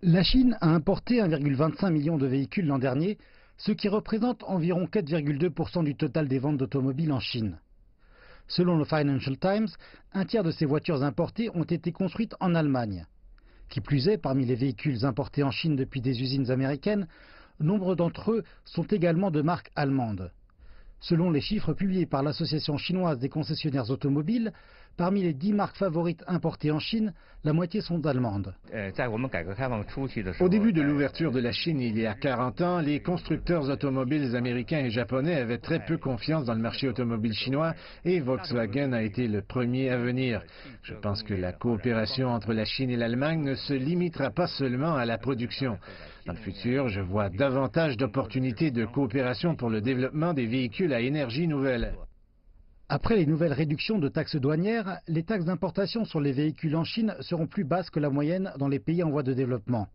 La Chine a importé 1,25 million de véhicules l'an dernier, ce qui représente environ 4,2% du total des ventes d'automobiles en Chine. Selon le Financial Times, un tiers de ces voitures importées ont été construites en Allemagne. Qui plus est, parmi les véhicules importés en Chine depuis des usines américaines, nombre d'entre eux sont également de marque allemande. Selon les chiffres publiés par l'Association chinoise des concessionnaires automobiles, parmi les 10 marques favorites importées en Chine, la moitié sont allemandes. Au début de l'ouverture de la Chine il y a 40 ans, les constructeurs automobiles américains et japonais avaient très peu confiance dans le marché automobile chinois et Volkswagen a été le premier à venir. Je pense que la coopération entre la Chine et l'Allemagne ne se limitera pas seulement à la production. Dans le futur, je vois davantage d'opportunités de coopération pour le développement des véhicules à énergie nouvelle. Après les nouvelles réductions de taxes douanières, les taxes d'importation sur les véhicules en Chine seront plus basses que la moyenne dans les pays en voie de développement.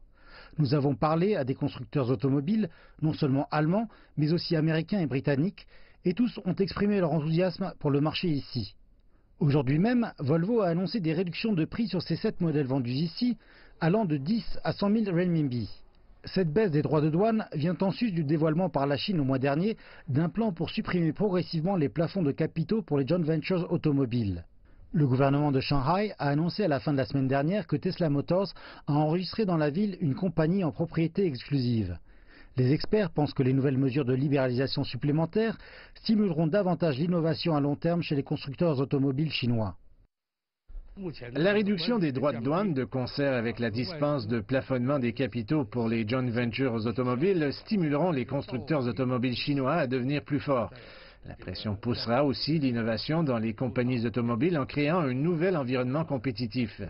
Nous avons parlé à des constructeurs automobiles, non seulement allemands, mais aussi américains et britanniques, et tous ont exprimé leur enthousiasme pour le marché ici. Aujourd'hui même, Volvo a annoncé des réductions de prix sur ses 7 modèles vendus ici, allant de 10 à 100 000 renminbi. Cette baisse des droits de douane vient en sus du dévoilement par la Chine au mois dernier d'un plan pour supprimer progressivement les plafonds de capitaux pour les joint ventures automobiles. Le gouvernement de Shanghai a annoncé à la fin de la semaine dernière que Tesla Motors a enregistré dans la ville une compagnie en propriété exclusive. Les experts pensent que les nouvelles mesures de libéralisation supplémentaires stimuleront davantage l'innovation à long terme chez les constructeurs automobiles chinois. La réduction des droits de douane de concert avec la dispense de plafonnement des capitaux pour les joint ventures automobiles stimuleront les constructeurs automobiles chinois à devenir plus forts. La pression poussera aussi l'innovation dans les compagnies automobiles en créant un nouvel environnement compétitif.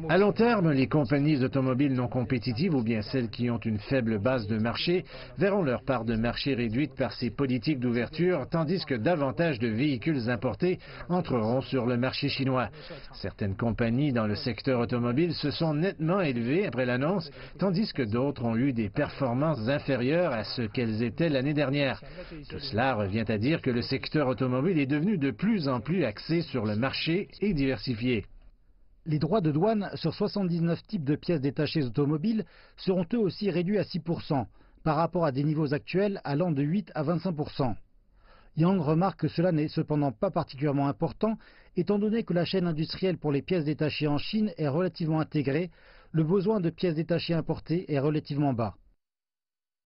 À long terme, les compagnies automobiles non compétitives ou bien celles qui ont une faible base de marché verront leur part de marché réduite par ces politiques d'ouverture, tandis que davantage de véhicules importés entreront sur le marché chinois. Certaines compagnies dans le secteur automobile se sont nettement élevées après l'annonce, tandis que d'autres ont eu des performances inférieures à ce qu'elles étaient l'année dernière. Tout cela revient à dire que le secteur automobile est devenu de plus en plus axé sur le marché et diversifié. Les droits de douane sur 79 types de pièces détachées automobiles seront eux aussi réduits à 6%, par rapport à des niveaux actuels allant de 8 à 25%. Yang remarque que cela n'est cependant pas particulièrement important, étant donné que la chaîne industrielle pour les pièces détachées en Chine est relativement intégrée, le besoin de pièces détachées importées est relativement bas.